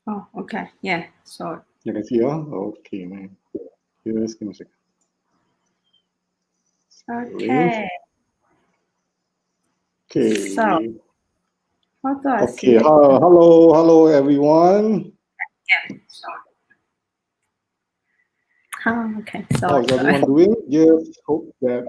Oh, okay. Yeah, so. You can see, okay, man. Just give me a second. Okay. So, Okay. how do I see Okay. it? Hello, everyone. Yeah, so. Oh, okay. How's Sorry. everyone doing? Yes. Hope that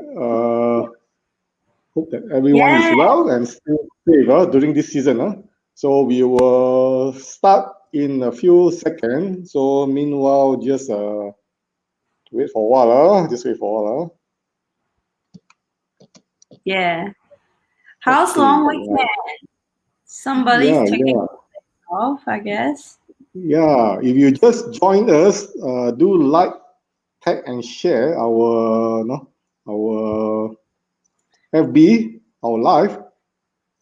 everyone is Yeah. well and still safe during this season. So we will start in a few seconds. So meanwhile, just wait for a while. Just wait for a while. Yeah. How's Okay. long Right. weekend? Somebody's Yeah, taking yeah. off, I guess. Yeah, if you just joined us, do like, tag, and share our, our FB, our live,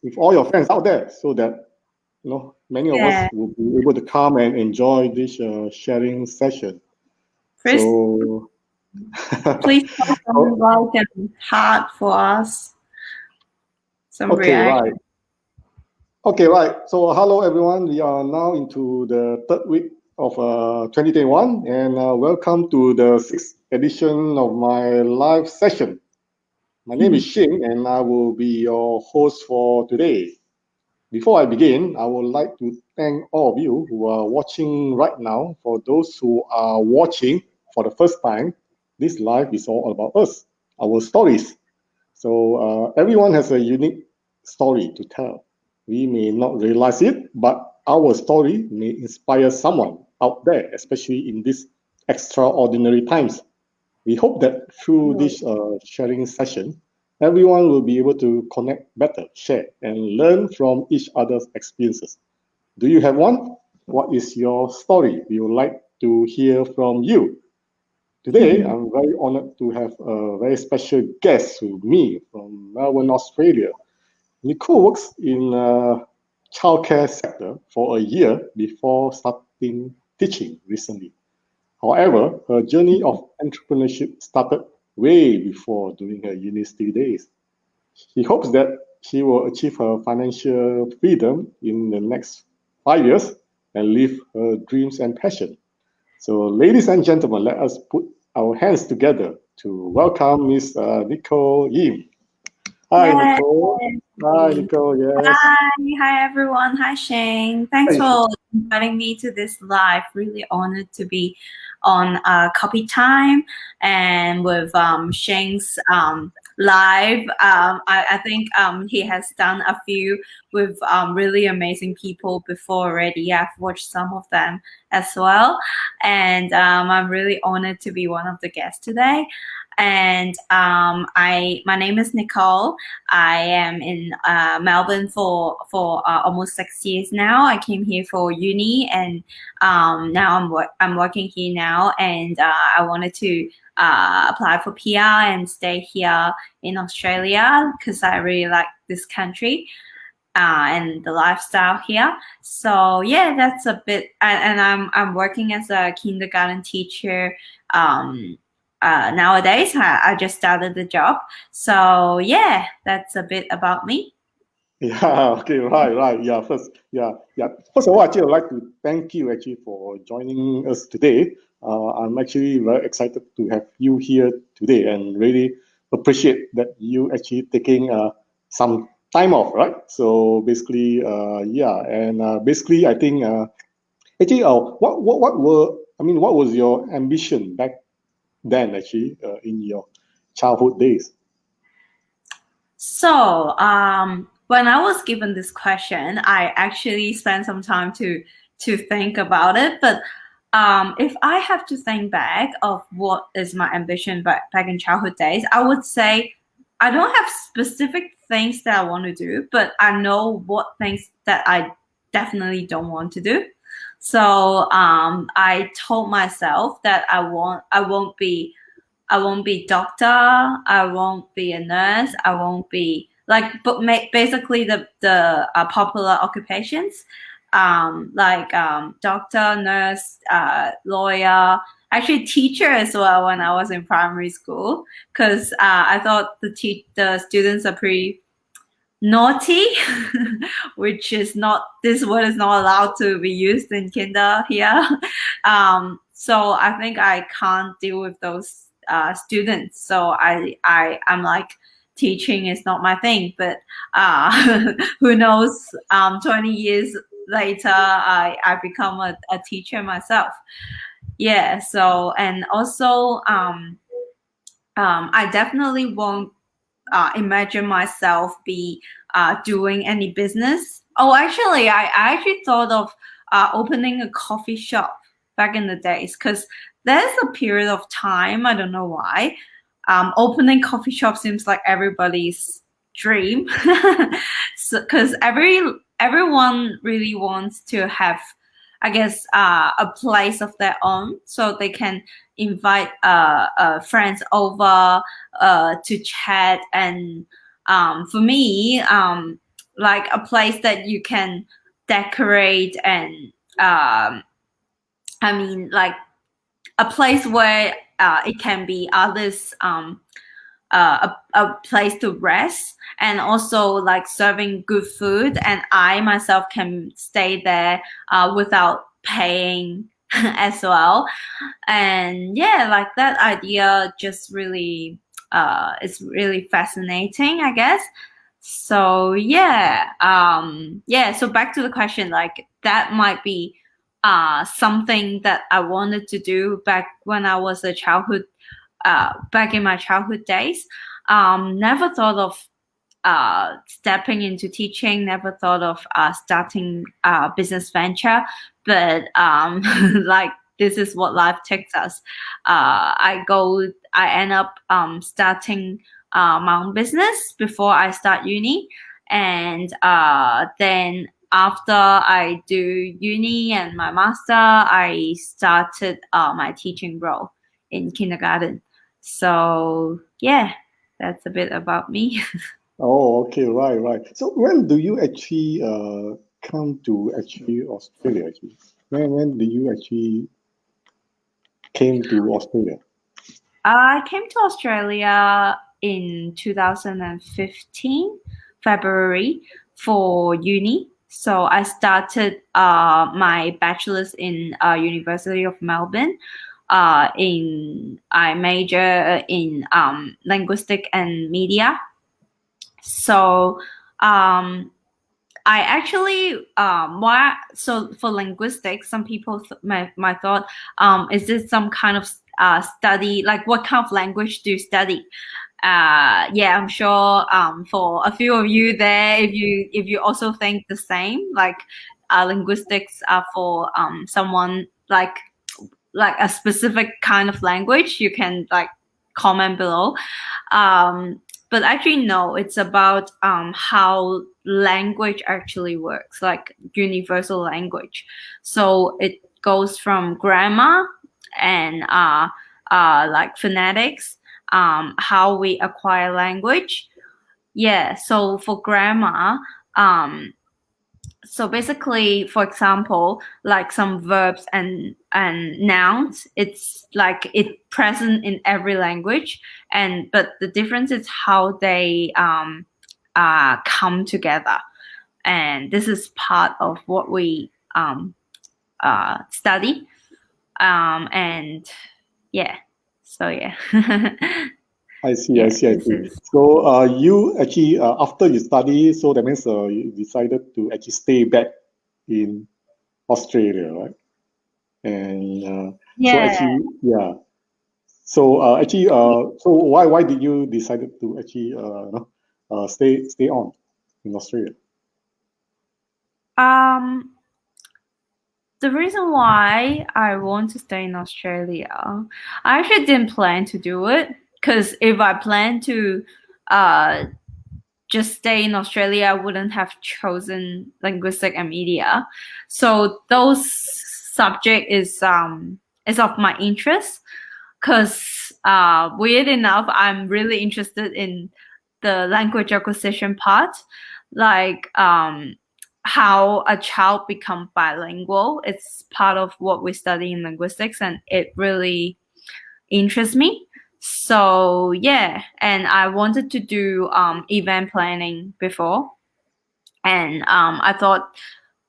with all your friends out there, so that many of us Yeah. will be able to come and enjoy this sharing session. Please, So, please put some oh, like and heart for us. Some okay, right. reaction. Okay, right. So, hello everyone. We are now into the third week of 2021, and welcome to the sixth edition of my live session. My name is Shing, and I will be your host for today. Before I begin, I would like to thank all of you who are watching right now. For those who are watching for the first time, this live is all about us, our stories. So everyone has a unique story to tell. We may not realize it, but our story may inspire someone out there, especially in these extraordinary times. We hope that through this sharing session, everyone will be able to connect better, share, and learn from each other's experiences. Do you have one? What is your story? We would like to hear from you. Today, I'm very honored to have a very special guest with me from Melbourne, Australia. Nicole works in childcare sector for a year before starting teaching recently. However, her journey of entrepreneurship started way before during her university days. She hopes that she will achieve her financial freedom in the next 5 years and live her dreams and passion. So, ladies and gentlemen, let us put our hands together to welcome Miss Nicole Yim. Hi, Yeah. Nicole. Hi, Nicole. Yes. Hi everyone. Hi Shane. Thanks Hi. for inviting me to this live. Really honored to be on Copy Time and with Shane's live. I think he has done a few with really amazing people before already. I've watched some of them as well, and I'm really honored to be one of the guests today. And my name is Nicole. I am in Melbourne for almost 6 years now. I came here for uni, and now I'm working here now, and I wanted to apply for PR and stay here in Australia because I really like this country. And the lifestyle here. So yeah, that's a bit. And I'm working as a kindergarten teacher. Nowadays, I just started the job. So yeah, that's a bit about me. Yeah, okay, right. Yeah, First of all, actually, I'd like to thank you actually for joining us today. I'm actually very excited to have you here today and really appreciate that you actually taking some time off, right? So basically, yeah, and basically, I think actually, what was your ambition back then, actually, in your childhood days? So when I was given this question, I actually spent some time to think about it. But if I have to think back of what is my ambition back in childhood days, I would say I don't have specific things that I want to do, but I know what things that I definitely don't want to do. So I told myself that I won't be doctor. I won't be a nurse. I won't be like, but basically the popular occupations, doctor, nurse, lawyer, actually teacher as well when I was in primary school, because I thought the students are pretty naughty, which is not, this word is not allowed to be used in kinder here. So I think I can't deal with those students. So I'm like, teaching is not my thing. But who knows? 20 years later, I become a teacher myself. Yeah. So, and also, I definitely won't imagine myself be doing any business. Oh, actually, I actually thought of opening a coffee shop back in the days, because there's a period of time, I don't know why, opening coffee shop seems like everybody's dream. So, because everyone really wants to have, I guess, a place of their own, so they can invite friends over to chat. And for me, like a place that you can decorate, and I mean, like a place where it can be others, a place to rest, and also like serving good food, and I myself can stay there without paying as well. And yeah, like that idea just really is really fascinating, I guess. So yeah, yeah, so back to the question, like that might be something that I wanted to do back when I was a childhood, back in my childhood days. Never thought of stepping into teaching, never thought of starting a business venture. But like, this is what life takes us. I end up starting my own business before I start uni. And then after I do uni and my master, I started my teaching role in kindergarten. So yeah, that's a bit about me. Oh, okay, right, right. So when do you actually come to actually Australia? Actually, when do you actually came to Australia? I came to Australia in 2015, February, for uni. So I started my bachelor's in University of Melbourne. I major in linguistic and media. So I actually, why, so for linguistics, some people might thought, is this some kind of study, like what kind of language do you study? Yeah, I'm sure for a few of you there, if you also think the same, like linguistics are for someone like a specific kind of language, you can like comment below. Um, but actually, no, it's about how language actually works, like universal language. So it goes from grammar and like phonetics, how we acquire language. Yeah, so for grammar, so basically, for example, like some verbs and nouns, it's like it present in every language, and but the difference is how they come together. And this is part of what we study. And yeah, so yeah. I see, I Yeah, see, I this see. is. So you actually after you study, so that means you decided to actually stay back in Australia, right? And so Yeah. actually, yeah. So actually, so why did you decided to actually stay on in Australia? um the reason why I want to stay in Australia, I actually didn't plan to do it, because if I planned to uh, just stay in Australia, I wouldn't have chosen linguistic and media. So those subject is of my interest, because weird enough, I'm really interested in the language acquisition part, like how a child become bilingual. It's part of what we study in linguistics, and it really interests me. So yeah, and I wanted to do event planning before, and I thought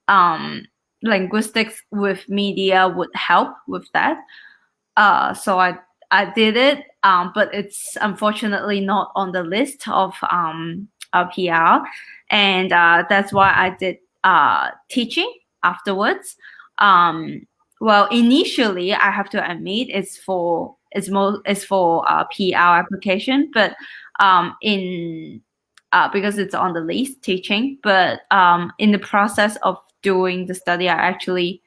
um, linguistics with media would help with that. So I did it, but it's unfortunately not on the list of PR, and that's why I did teaching afterwards. Um, well, initially, I have to admit it's for PR application, but in because it's on the list teaching, but in the process of doing the study, I actually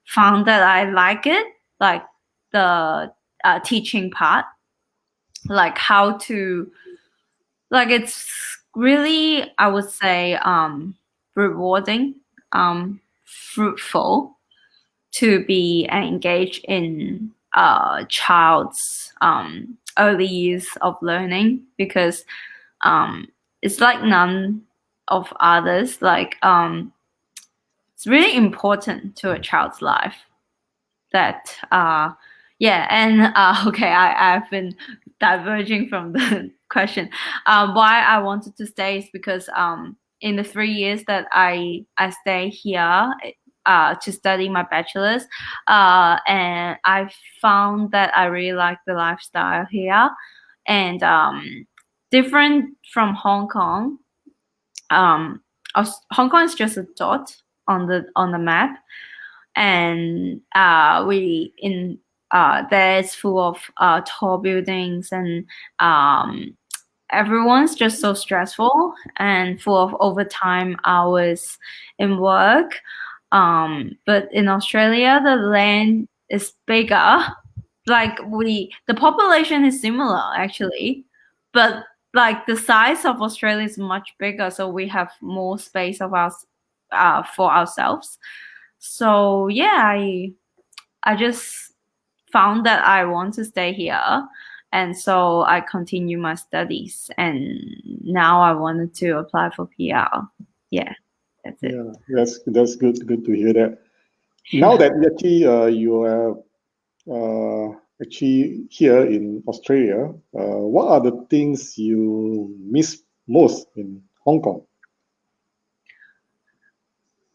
found that I like it, like the teaching part, like how to, like it's really, I would say, rewarding, fruitful to be engaged in a child's early years of learning, because it's like none of others. Like it's really important to a child's life that yeah. And okay, I've been diverging from the question. Why I wanted to stay is because in the 3 years that I stay here to study my bachelor's, and I found that I really like the lifestyle here, and different from Hong Kong. um Hong Kong is just a dot on the map, and we in there's full of tall buildings, and um, everyone's just so stressful and full of overtime hours in work. But in Australia, the land is bigger. Like the population is similar actually, but like the size of Australia is much bigger, so we have more space of us for ourselves. So yeah, I just found that I want to stay here, and so I continue my studies, and now I wanted to apply for PR. Yeah, that's it. Yeah, that's good to hear that. Now that actually you are actually here in Australia, what are the things you miss most in Hong Kong?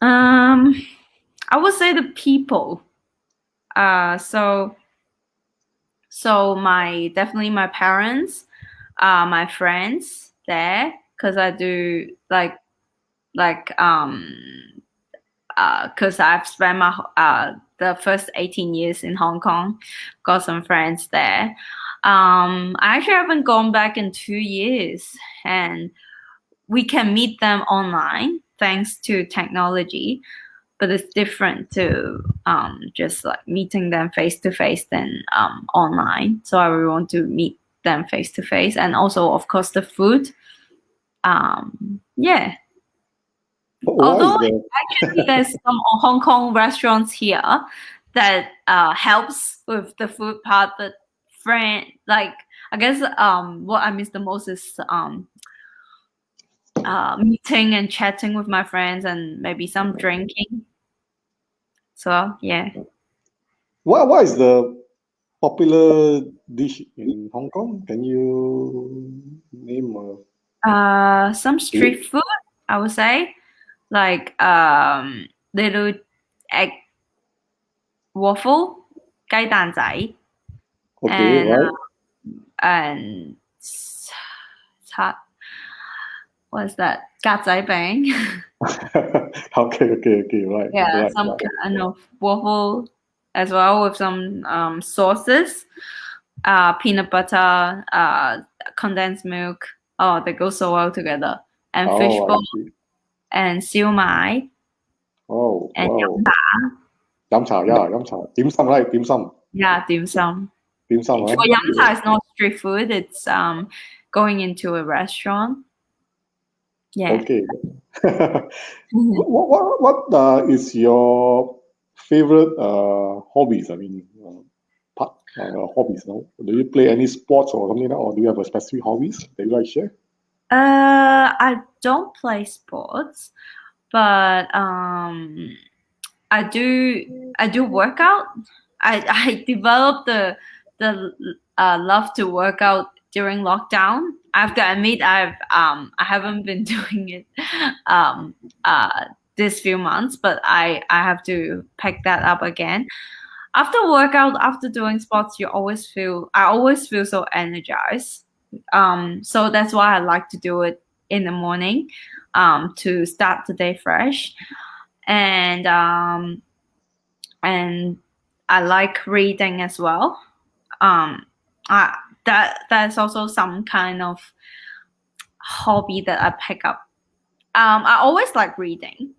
I would say the people. So my definitely my parents, my friends there, because I do like because I've spent my the first 18 years in Hong Kong, got some friends there. I actually haven't gone back in 2 years, and we can meet them online thanks to technology, but it's different to just like meeting them face to face than online. So I really want to meet them face to face, and also, of course, the food. Yeah. Why is Although the actually there's some Hong Kong restaurants here that helps with the food part, but like I guess what I miss the most is meeting and chatting with my friends, and maybe some drinking. So yeah. what is the popular dish in Hong Kong? Can you name a Some street food, I would say, like little egg waffle, 雞蛋仔, okay, and right? and what's that? 格仔餅. Okay, right, Yeah, right, some right. kind of waffle as well with some sauces, peanut butter, condensed milk. Oh, they go so well together. And Oh, I fishball see. and siu mai Oh, and wow. Yum cha, yeah, yum cha. Dim sum, right? Dim sum. yeah, dim sum. Dim sum, For huh? yum Yeah. cha, it's not street food. It's going into a restaurant. Yeah. Okay. What is your favorite hobbies? I mean, hobbies. No? Do you play any sports or something like that, or do you have a specific hobbies that you like to share? I don't play sports, but I do workout. I developed the love to work out during lockdown. I have to admit I haven't been doing it um, this few months, but I have to pick that up again. After workout, after doing sports, I always feel so energized. So that's why I like to do it in the morning, to start the day fresh. And and I like reading as well. Um, I, that's also some kind of hobby that I pick up. I always like reading,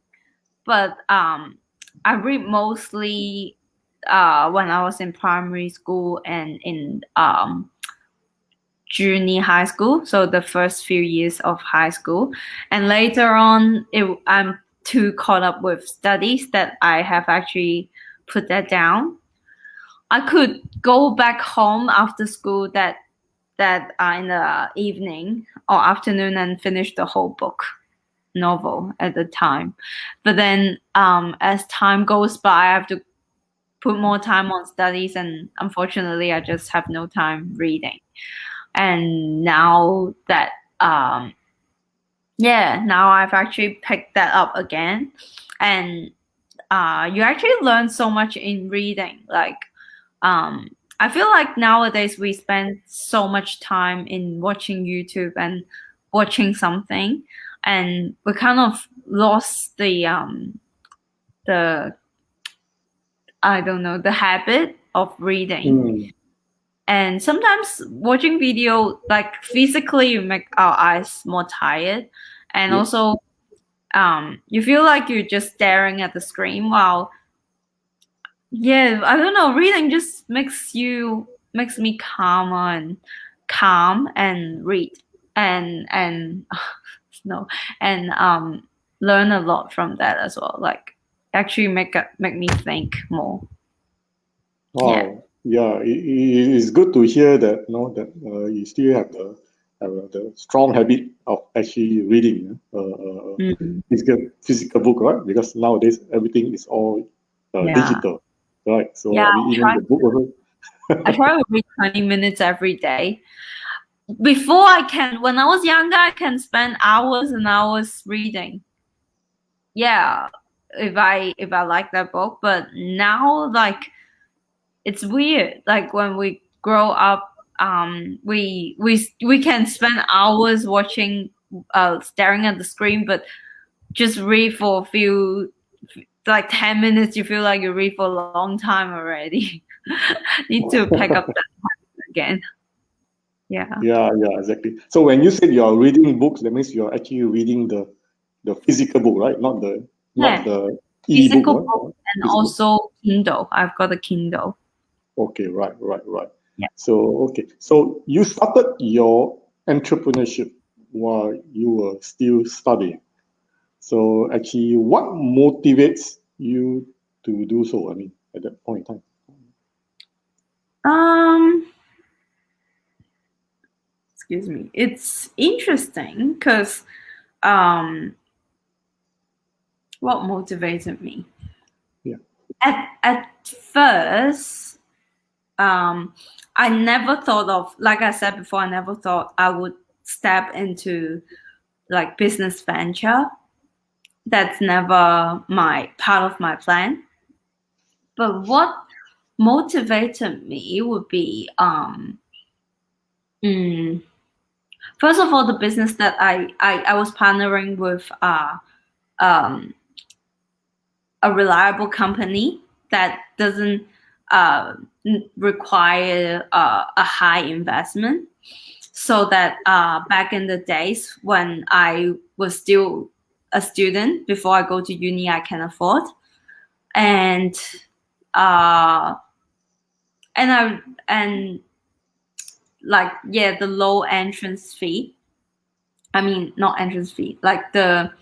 but I read mostly when I was in primary school and in junior high school, so the first few years of high school, and later on, I'm too caught up with studies that I have actually put that down. I could go back home after school that in the evening or afternoon and finish the whole book novel at the time. But then as time goes by, I have to put more time on studies, and unfortunately I just have no time reading. And now that now I've actually picked that up again, and you actually learn so much in reading. Like I feel like nowadays we spend so much time in watching YouTube and watching something, and we kind of lost the I don't know, the habit of reading. And sometimes watching video, like physically, you make our eyes more tired, and also you feel like you're just staring at the screen. While I don't know, reading just makes me calm and read and no and learn a lot from that as well. Like actually make me think more. Wow. Yeah, it's good to hear that, that you still have the strong habit of actually reading physical book, right? Because nowadays everything is all digital, right? So I mean, even the book also. I try to read 20 minutes every day. When I was younger, I can spend hours and hours reading. Yeah, if I like that book, but now, like, it's weird. Like when we grow up, we can spend hours watching, staring at the screen, but just read for a few, like 10 minutes. You feel like you read for a long time already. Need to pick up that again. Yeah, exactly. So when you said you're reading books, that means you're actually reading the physical book, right? Not the e-book, physical right? book and also Kindle. I've got a Kindle. Okay, right. Yeah. So you started your entrepreneurship while you were still studying. So actually, what motivates you to do so? I mean, at that point in time. Excuse me. It's interesting because what motivated me? Yeah. At first, I never thought of, like I said before, I never thought I would step into like business venture. That's never part of my plan. But what motivated me would be first of all, the business that I was partnering with a reliable company that doesn't require a high investment. So that back in the days when I was still a student, before I go to uni, I can afford. And uh, and like the low entrance fee. I mean, not entrance fee, like the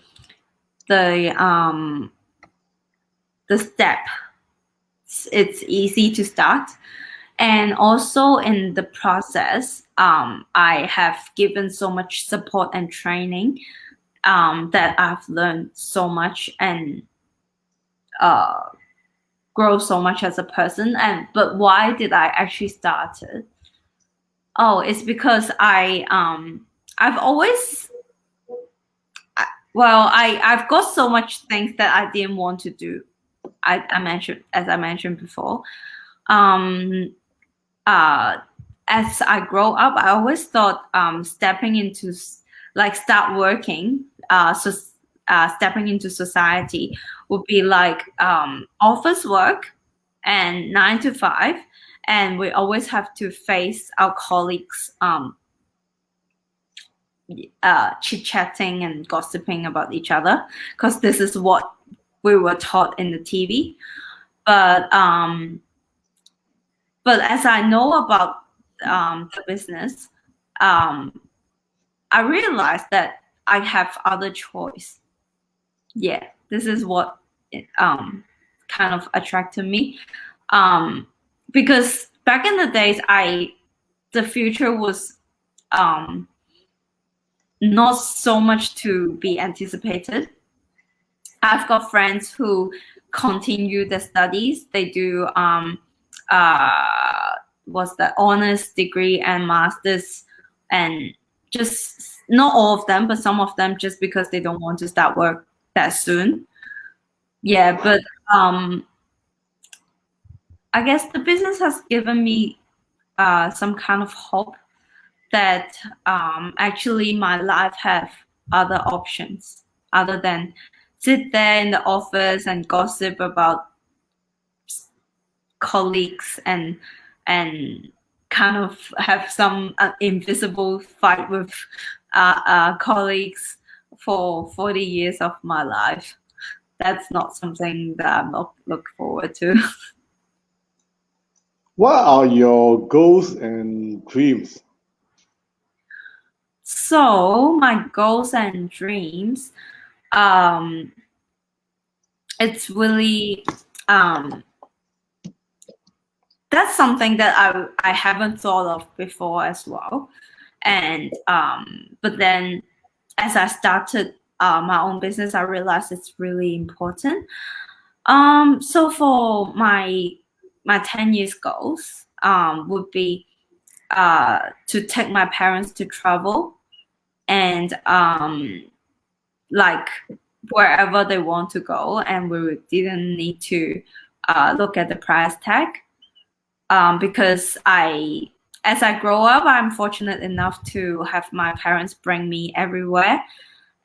step. It's easy to start, and also in the process, I have given so much support and training that I've learned so much and grow so much as a person. But why did I actually start it? Oh, it's because I've always I've got so much things that I didn't want to do. I mentioned, as I mentioned before. Um, uh, as I grow up, I always thought stepping into like start working, stepping into society would be like office work and 9 to 5, and we always have to face our colleagues chit chatting and gossiping about each other, because this is what we were taught in the TV. But as I know about the business, um, I realized that I have other choice. Yeah, this is what kind of attracted me, because back in the days, the future was um, not so much to be anticipated. I've got friends who continue their studies. They do what's the honors degree and masters, and just not all of them, but some of them, just because they don't want to start work that soon. Yeah, but I guess the business has given me some kind of hope that actually my life have other options other than sit there in the office and gossip about colleagues and kind of have some invisible fight with colleagues for 40 years of my life. That's not something that I'm look forward to. What are your goals and dreams? So my goals and dreams, um, it's really that's something that I haven't thought of before as well. And but then as I started my own business, I realized it's really important. So for my 10 years goals would be to take my parents to travel, and like wherever they want to go, and we didn't need to look at the price tag, because as I grow up, I'm fortunate enough to have my parents bring me everywhere,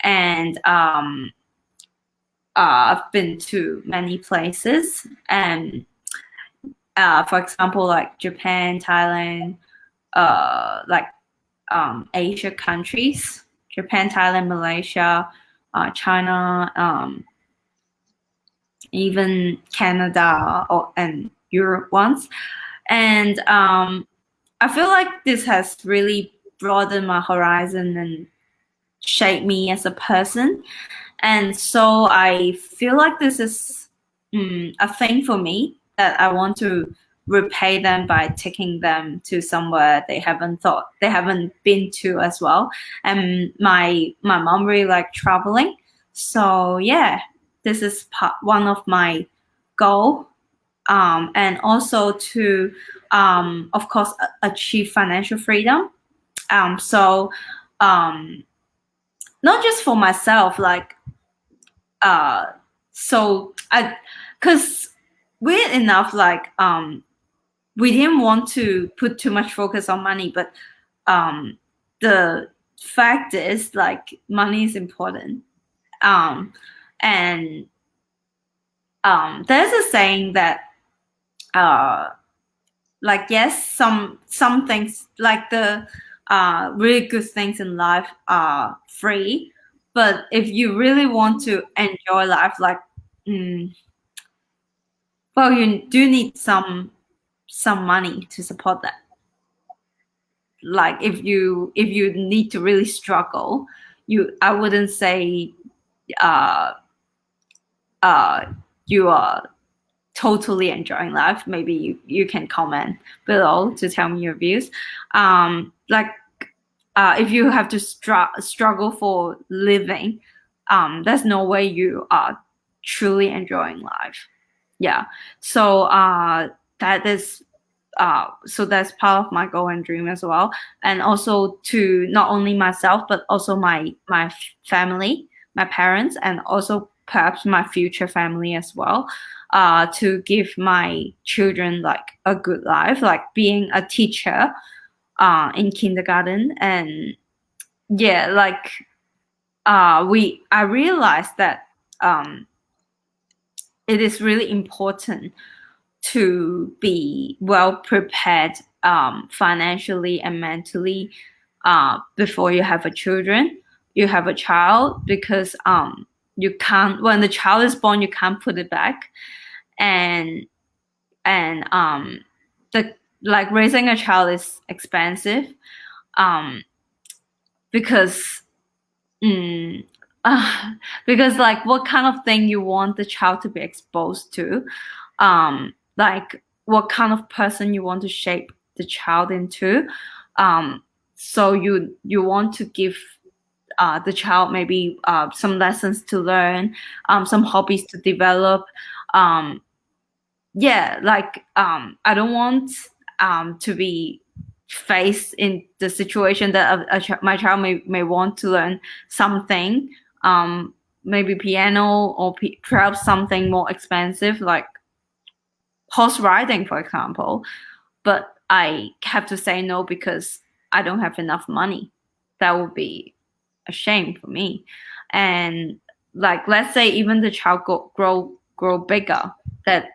and I've been to many places, and for example, like Japan, Thailand, like Asia countries, Japan, Thailand, Malaysia, China, even Canada and Europe once. And I feel like this has really broadened my horizon and shaped me as a person. And so I feel like this is a thing for me, that I want to repay them by taking them to somewhere they haven't been to as well. And my mom really like traveling. So yeah, this is one of my goal. And also to, of course, achieve financial freedom. So not just for myself, like, so I, because weird enough, like, we didn't want to put too much focus on money, but the fact is, like, money is important. And there's a saying that, like, yes, some things, like the really good things in life are free, but if you really want to enjoy life, like, well, you do need some money to support that. Like, if you need to really struggle, I wouldn't say uh you are totally enjoying life. Maybe you can comment below to tell me your views. Like, if you have to struggle for living, there's no way you are truly enjoying life. Yeah. So that is so that's part of my goal and dream as well, and also to not only myself but also my family, my parents, and also perhaps my future family as well, to give my children like a good life, like being a teacher in kindergarten. And yeah, like I realized that it is really important to be well prepared financially and mentally before you have a children. You have a child, because you can't, when the child is born, you can't put it back. And the like raising a child is expensive, um, because mm, because like what kind of thing you want the child to be exposed to, like what kind of person you want to shape the child into. So you want to give the child maybe some lessons to learn, some hobbies to develop. um, yeah, like I don't want to be faced in the situation that my child may want to learn something, maybe piano, or perhaps something more expensive like horse riding, for example. But I have to say no because I don't have enough money. That would be a shame for me. And like, let's say even the child grow bigger, that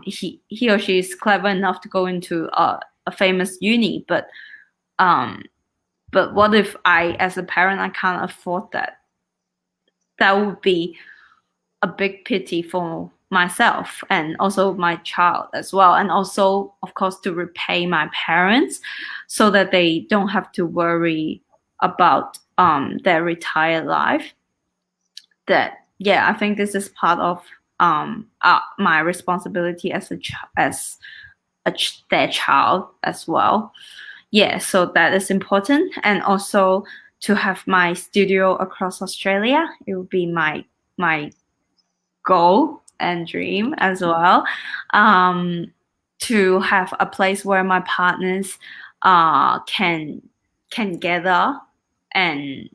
he or she is clever enough to go into a famous uni, um but what if I, as a parent, I can't afford that? That would be a big pity for myself and also my child as well, and also of course to repay my parents so that they don't have to worry about their retired life. That, yeah, I think this is part of my responsibility as their child as well. Yeah, so that is important. And also to have my studio across Australia, it would be my goal and dream as well. To have a place where my partners can gather and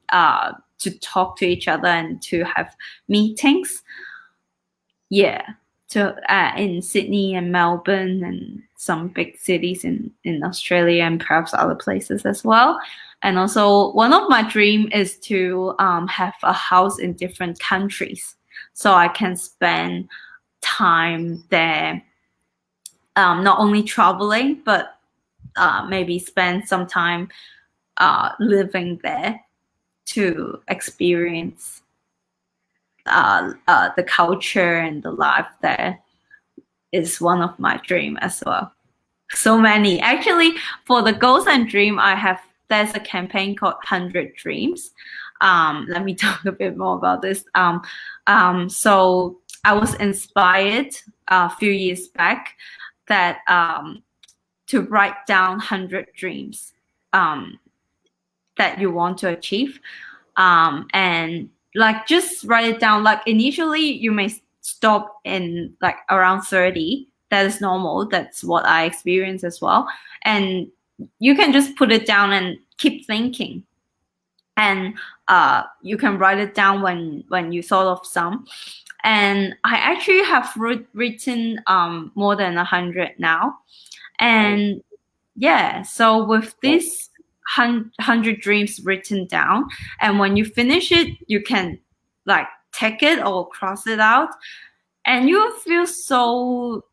to talk to each other and to have meetings. Yeah, to in Sydney and Melbourne and some big cities in Australia and perhaps other places as well. And also, one of my dream is to have a house in different countries, so I can spend time there, not only traveling, but maybe spend some time living there to experience the culture and the life there. Is one of my dream as well. So many. Actually, for the goals and dream, there's a campaign called 100 Dreams. Let me talk a bit more about this. So I was inspired a few years back that to write down 100 dreams that you want to achieve, and like just write it down. Like initially, you may stop in like around 30. That is normal. That's what I experience as well. And you can just put it down and keep thinking. And you can write it down when you thought of some. And I actually have written more than 100 now. And yeah, so with this 100 dreams written down, and when you finish it, you can like tick it or cross it out, and you will feel so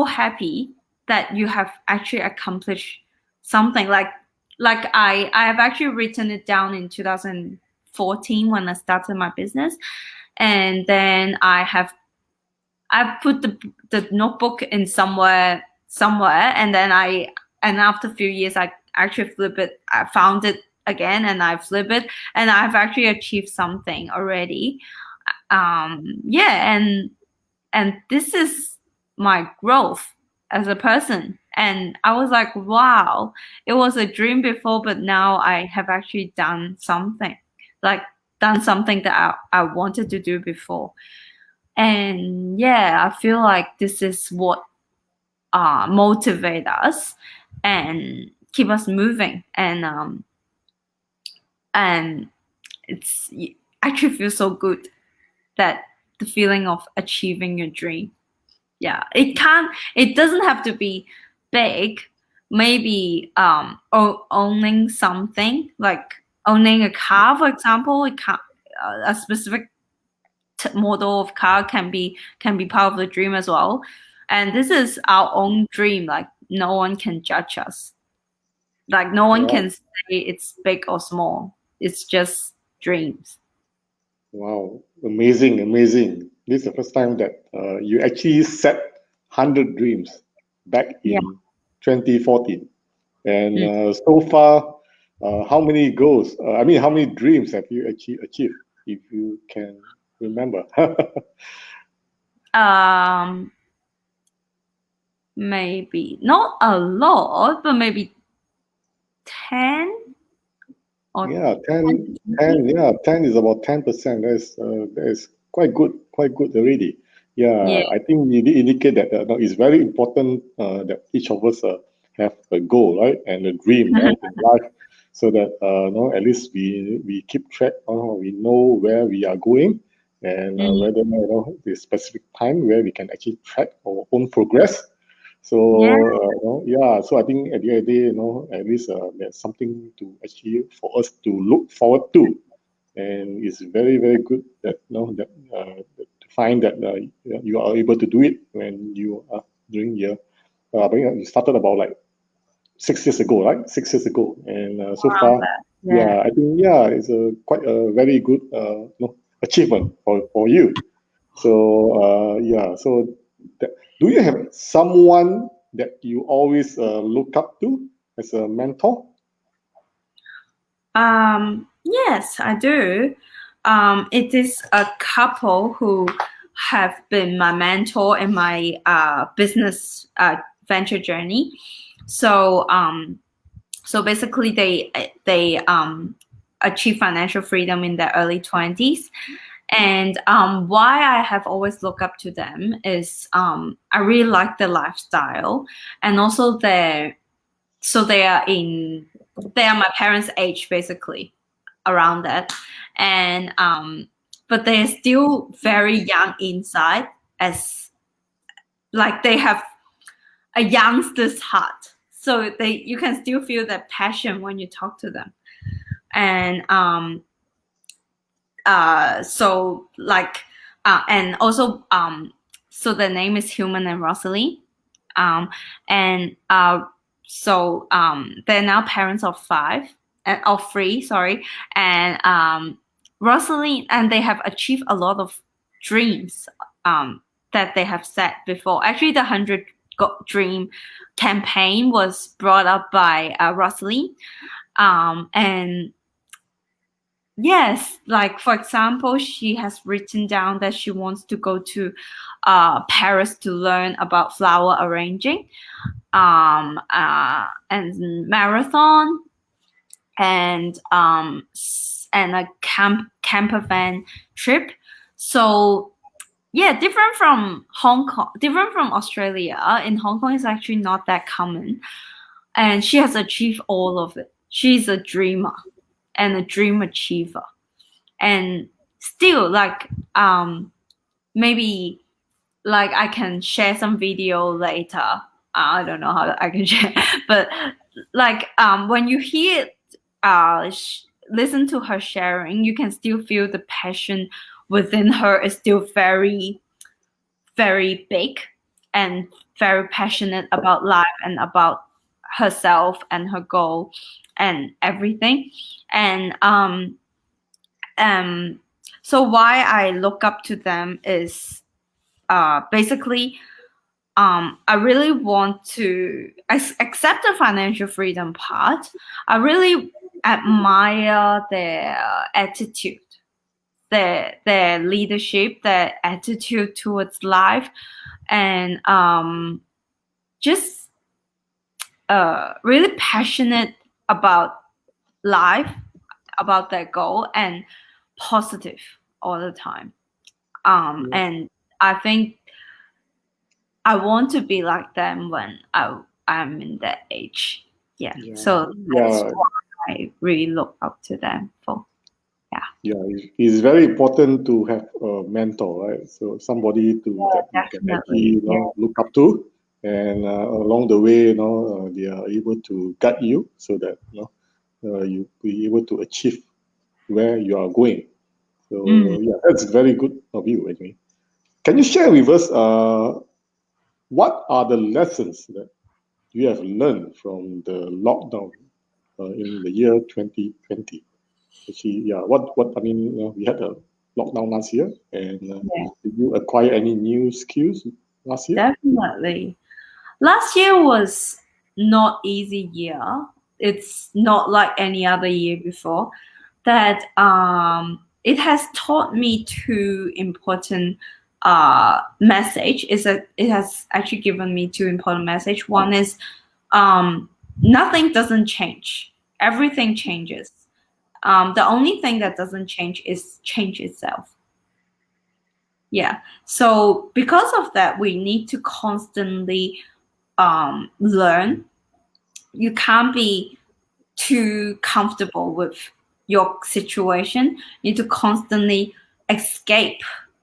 happy that you have actually accomplished something. Like I have actually written it down in 2014 when I started my business, and then I've put the notebook in somewhere, and then after a few years I actually flip it. I found it again and I flip it, and I've actually achieved something already. Yeah, and this is my growth as a person. And I was like, wow, it was a dream before, but now I have actually done something, like done something that I wanted to do before. And yeah, I feel like this is what motivate us and keep us moving. And it's actually feels so good, that the feeling of achieving your dream. Yeah, it doesn't have to be big. Maybe owning something, like owning a car, for example. A specific model of car can be part of the dream as well. And this is our own dream. Like, no one can judge us. Like, no one Wow. can say it's big or small. It's just dreams. Wow. Amazing, amazing. This is the first time that you actually set 100 dreams back Yeah. in 2014. And Mm. so far, how many goals, I mean, how many dreams have you actually achieved, if you can remember? Um, Maybe not a lot, but maybe 10 or Yeah, 10 10, to 10, 20. yeah, 10 is about 10%. That is quite good already. Yeah. Yeah, I think you did indicate that no, it's very important that each of us have a goal, right, and a dream, right, in life, so that no, at least we keep track, we know where we are going, and Mm. whether the specific time where we can actually track our own progress. So Yeah. yeah, so I think at the end of the day, at least there's something to achieve for us to look forward to, and it's very very good that that to find that you are able to do it when you are doing your. I think you started about like 6 years ago, right? 6 years ago, and so Around far, that. Yeah. yeah, I think yeah, it's a quite a very good achievement for you. So yeah, so that, do you have someone that you always look up to as a mentor? Yes, I do. It is a couple who have been my mentor in my business venture journey. So so basically they achieve financial freedom in their early 20s. And why I have always looked up to them is I really like their lifestyle, and also so they are my parents' age, basically, around that. And but they're still very young inside, as like they have a youngster's heart. So you can still feel that passion when you talk to them. And so like and also so the name is Human and Rosalie. um and so they're now parents of five, and of three, sorry. And Rosalie, and they have achieved a lot of dreams that they have set before. Actually, the 100 dream campaign was brought up by Rosalie. And yes, like for example, she has written down that she wants to go to Paris to learn about flower arranging, and marathon, and a camper van trip. So yeah, different from Hong Kong, different from Australia. In Hong Kong, it's actually not that common, and she has achieved all of it. She's a dreamer and a dream achiever. And still, like maybe like I can share some video later. I don't know how I can share, but like when you hear listen to her sharing, you can still feel the passion within her is still very very big, and very passionate about life and about herself and her goal and everything. And um so why I look up to them is basically I really want to accept the financial freedom part. I really admire their attitude, their leadership, their attitude towards life, and just really passionate about life, about their goal, and positive all the time. Yeah. And I think I want to be like them when I'm in that age. Yeah. So that's Yeah, what I really look up to them for. Yeah. yeah. It's very important to have a mentor, right? So somebody to that you can Definitely. actually look up to, and along the way, they are able to guide you so that you be able to achieve where you are going. Mm. So yeah, that's very good of you, anyway. Can you share with us what are the lessons that you have learned from the lockdown in the year 2020? Actually, yeah, what I mean, we had a lockdown last year, and Yeah. did you acquire any new skills last year? Definitely. Last year was not easy year. It's not like any other year before. That it has taught me two important message. It has actually given me two important message. One is um nothing doesn't change. Everything changes. The only thing that doesn't change is change itself. Yeah. So because of that, we need to constantly learn. You can't be too comfortable with your situation. You need to constantly escape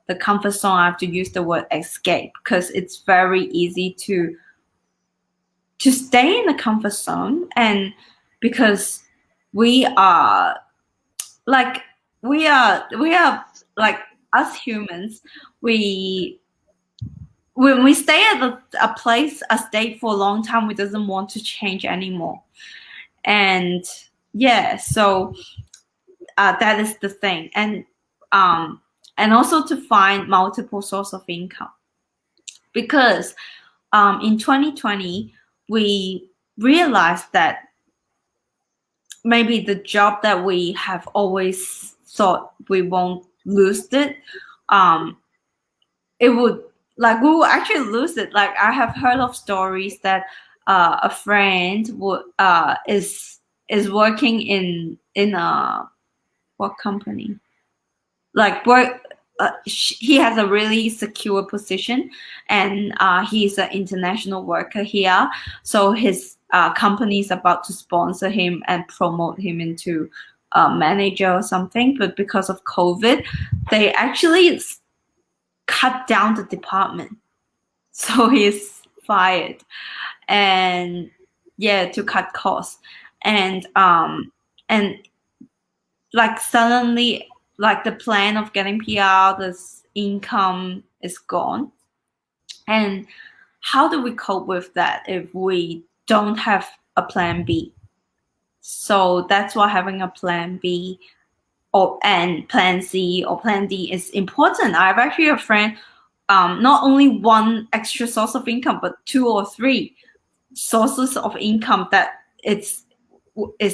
the comfort zone. I have to use the word escape because it's very easy to stay in the comfort zone, and because we are like we are like us humans, we when we stay at a place, a state for a long time, we doesn't want to change anymore. And yeah, so that is the thing. Um and also to find multiple source of income, because in 2020 we realized that maybe the job that we have always thought we won't lose it, um it would, like, we will actually lose it. Like, I have heard of stories that a friend would is working in a, what company, like, work, he has a really secure position, and he's an international worker here, so his company is about to sponsor him and promote him into a manager or something, but because of COVID they actually cut down the department. So he's fired, and yeah, to cut costs. And like suddenly, like, the plan of getting PR, this income is gone. And how do we cope with that if we don't have a plan B? So that's why having a plan B and plan C or plan D is important. I have actually a friend, not only one extra source of income, but two or three sources of income, that is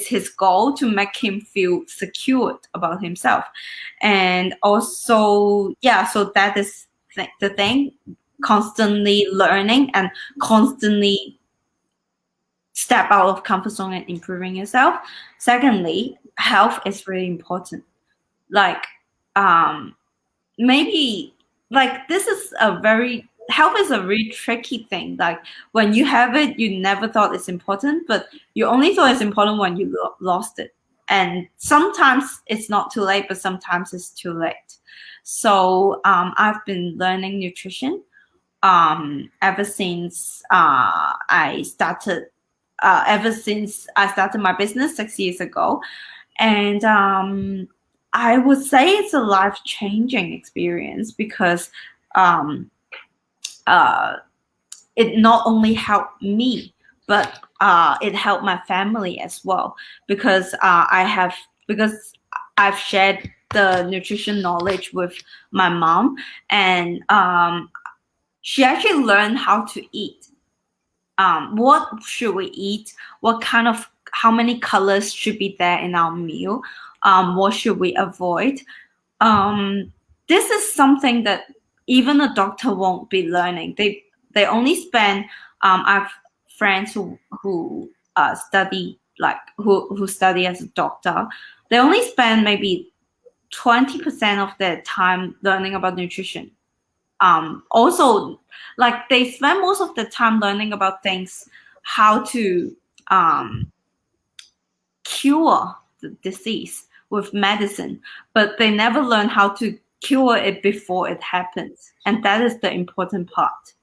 his goal to make him feel secured about himself. And also, yeah, so that is the thing, constantly learning and constantly step out of comfort zone and improving yourself. Secondly, health is really important. Like, um maybe, like, this is a very, health is a really tricky thing. Like, when you have it, you never thought it's important, but you only thought it's important when you lost it. And sometimes it's not too late, but sometimes it's too late. So I've been learning nutrition ever since I started my business 6 years ago. And I would say it's a life-changing experience, because um, uh, it not only helped me, but it helped my family as well, because because I've shared the nutrition knowledge with my mom, and she actually learned how to eat. What should we eat? What kind of, how many colors should be there in our meal? What should we avoid? This is something that even a doctor won't be learning. They only spend. I have friends who study, like, who study as a doctor. They only spend maybe 20% of their time learning about nutrition. also like they spend most of the time learning about things, how to cure the disease with medicine, but they never learn how to cure it before it happens, and that is the important part.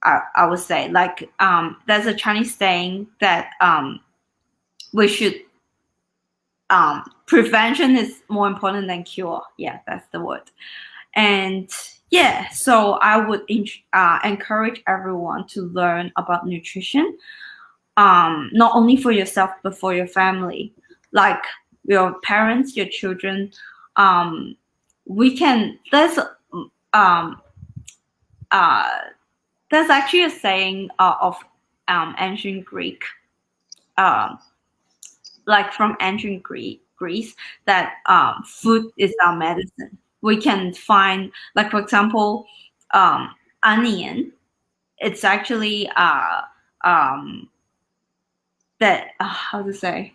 I would say, like, there's a Chinese saying that we should prevention is more important than cure. Yeah, that's the word. And yeah, so I would encourage everyone to learn about nutrition, not only for yourself but for your family, like your parents, your children. We can um, uh, there's actually a saying of ancient Greek, um, like from ancient Greece, that food is our medicine. We can find, like, for example, onion. It's actually that how to say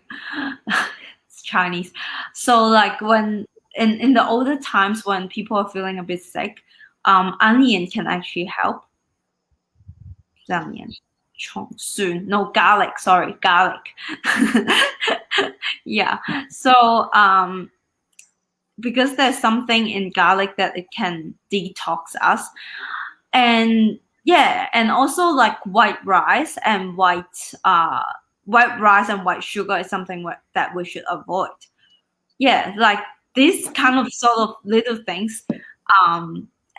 it's Chinese. So like when in the older times when people are feeling a bit sick, onion can actually help. Onion, no, garlic. Sorry, garlic. Yeah. So because there's something in garlic that it can detox us, and yeah, and also like white rice and white white sugar is something that we should avoid. Yeah, like these kind of sort of little things.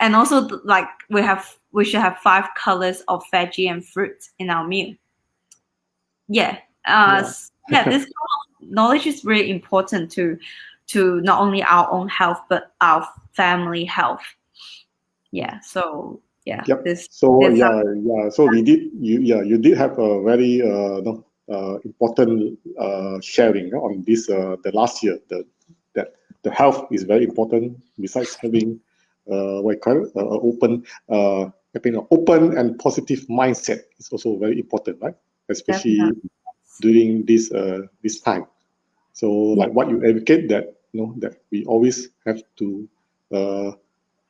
And also like we should have 5 colors of veggie and fruit in our meal. Yeah. Yeah. Yeah, this kind of knowledge is really important to not only our own health but our family health. Yeah. So yeah, Yep. this So this yeah. So you did have a very no, important sharing on this the last year. That the health is very important. Besides having what you call it, having an open and positive mindset is also very important, right? Especially definitely. during this time. So Yeah. like what you advocate that that we always have to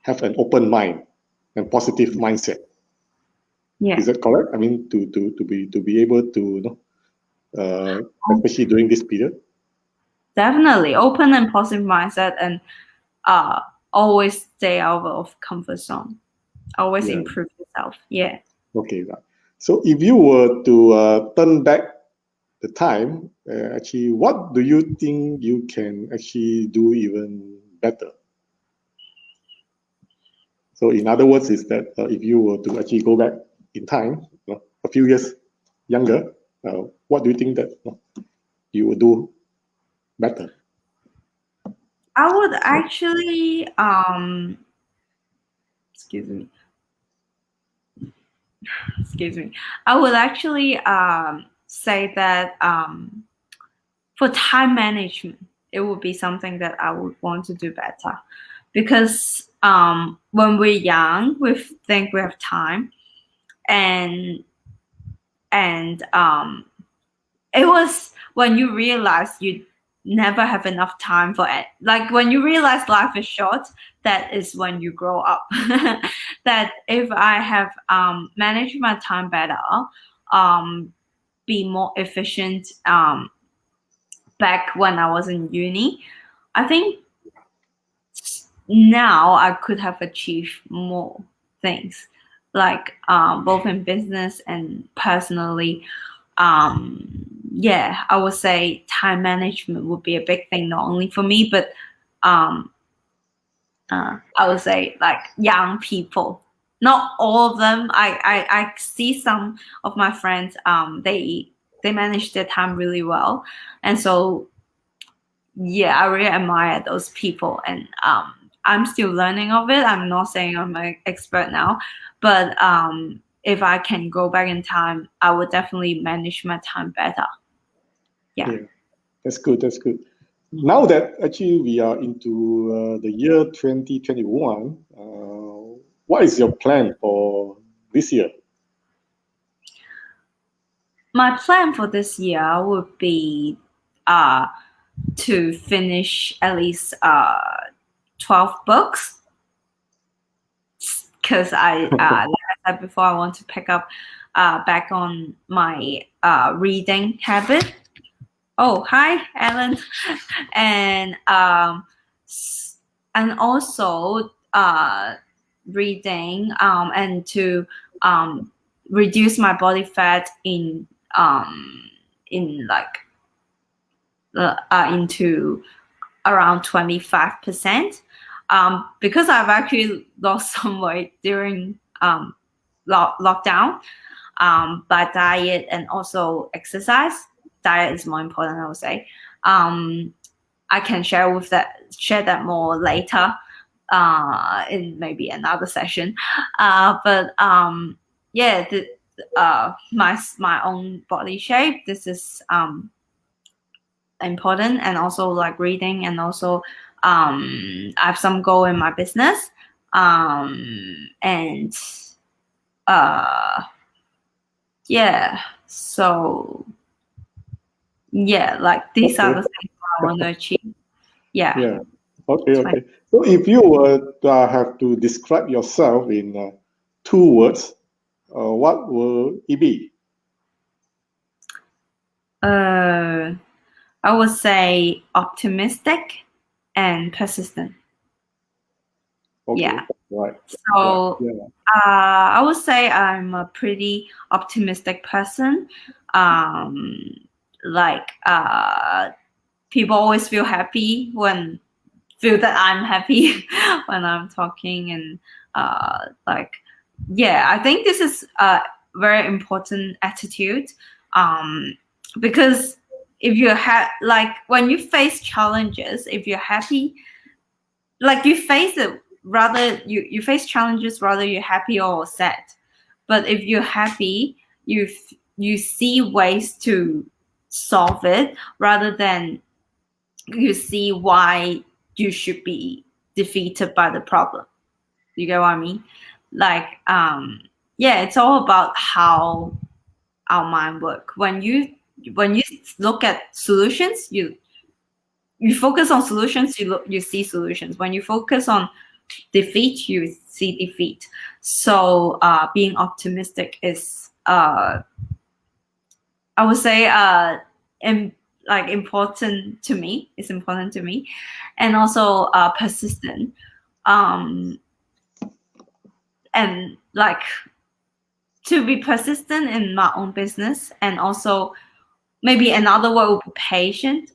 have an open mind and positive mindset. Yeah. Is that correct? I mean, to be able to, especially during this period. Definitely open and positive mindset, and uh always stay out of comfort zone. Always Yeah. improve yourself. Yeah. Okay. Right. So if you were to turn back the time, actually, what do you think you can actually do even better? So in other words, is that if you were to actually go back in time, a few years younger, what do you think that you would do better? I would actually excuse me. Excuse me. I would actually say that for time management, it would be something that I would want to do better, because when we're young, we think we have time, and it was when you realize you never have enough time for it. Like when you realize life is short, that is when you grow up. That if I have managed my time better, be more efficient back when I was in uni, I think now I could have achieved more things, like both in business and personally. Yeah, I would say time management would be a big thing, not only for me, but um, I would say like young people. Not all of them. I see some of my friends. They manage their time really well, and so yeah, I really admire those people. And I'm still learning of it. I'm not saying I'm an expert now, but if I can go back in time, I would definitely manage my time better. Yeah. Yeah, that's good. That's good. Now that actually we are into the year 2021, what is your plan for this year? My plan for this year would be uh, to finish at least 12 books. because like I said before, I want to pick up back on my reading habit. Oh, hi, Ellen. And and also reading and to reduce my body fat in like into around 25%, because I've actually lost some weight during lockdown, by diet and also exercise. Diet is more important, I would say. I can share that more later in maybe another session. But yeah, my own body shape. This is important, and also like reading, and also I have some goal in my business, and yeah, so yeah, like these are the things I want to achieve. Yeah. Yeah. Okay. So if you were to have to describe yourself in 2 words, what will it be? I would say optimistic and persistent. Okay. Yeah. Right. So Yeah. I would say I'm a pretty optimistic person. Like people always feel happy when feel that I'm happy when I'm talking, and like yeah, I think this is a very important attitude, because if you have like when you face challenges, if you're happy, like you face it, rather you face challenges, rather you're happy or sad. But if you're happy, you see ways to solve it, rather than you see why you should be defeated by the problem. You get what I mean? Like yeah, it's all about how our mind work. When you look at solutions, you focus on solutions, you see solutions. When you focus on defeat, you see defeat. So being optimistic is I would say like important to me. It's important to me, and also persistent. Um, and like to be persistent in my own business, and also maybe another word would be patient.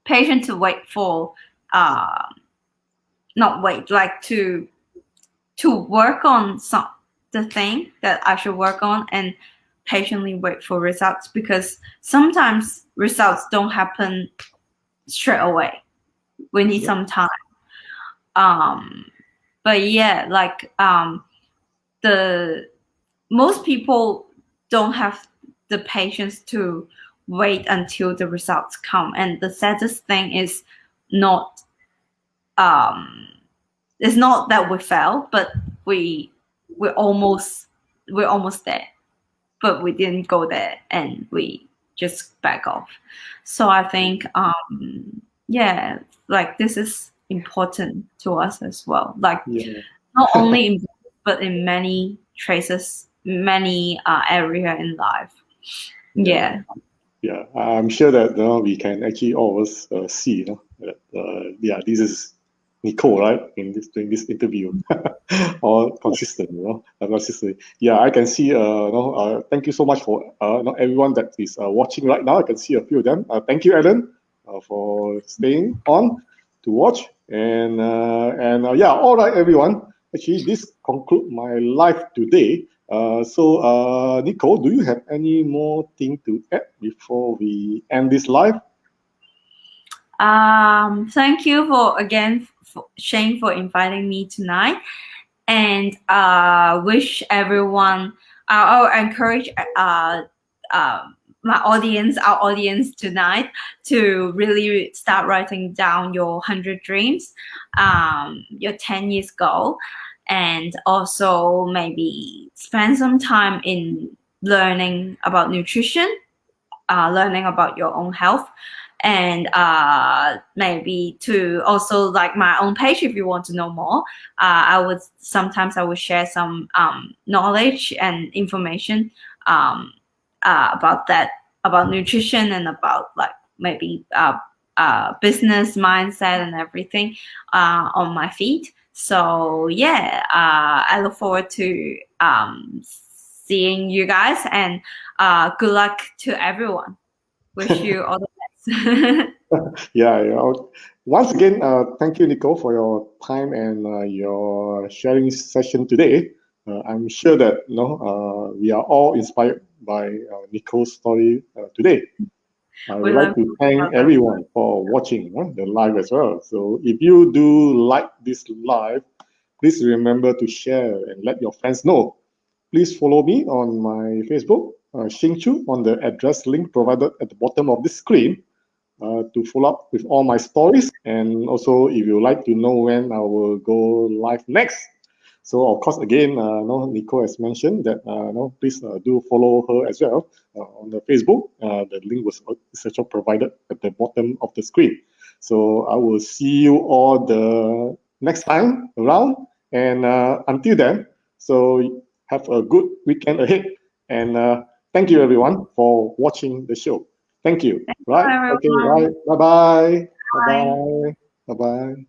Patient to wait for, not wait, like to work on the thing that I should work on, and patiently wait for results, because sometimes results don't happen straight away. We need some time. But yeah, like the most people don't have the patience to wait until the results come, and the saddest thing is not it's not that we fail, but we're almost there, but we didn't go there, and we just back off. So I think yeah, like this is important to us as well, like not only in, but in many traces, many area in life. Yeah. I'm sure that we can actually always see that this is Nicole, right, during this interview. All consistent, consistently. Yeah, I can see. Thank you so much for everyone that is watching right now. I can see a few of them. Thank you, Ellen, for staying on to watch. And yeah, all right, everyone. Actually, this concludes my live today. So, Nicole, do you have any more thing to add before we end this live? Thank you Shane, for inviting me tonight, and wish everyone. I'll encourage our audience tonight to really start writing down your 100 dreams, your 10 years goal, and also maybe spend some time in learning about nutrition, learning about your own health, and maybe to also like my own page if you want to know more. Sometimes I would share some knowledge and information about that, about nutrition and about like maybe business mindset and everything on my feed. So yeah, I look forward to seeing you guys, and good luck to everyone. Wish you all the best. Yeah. Once again, thank you, Nicole, for your time and your sharing session today. I'm sure that we are all inspired by Nicole's story today. I We would like love to thank you. everyone for watching the live as well. So if you do like this live, please remember to share and let your friends know. Please follow me on my Facebook, Xing Chu, on the address link provided at the bottom of the screen to follow up with all my stories. And also, if you like to know when I will go live next. So, of course, again, Nicole has mentioned that please do follow her as well on the Facebook. The link was also provided at the bottom of the screen. So I will see you all the next time around. And until then, so have a good weekend ahead. And thank you, everyone, for watching the show. Thank you. Right? Bye, Okay, everyone. right. Bye bye. Bye Bye. bye. Bye bye.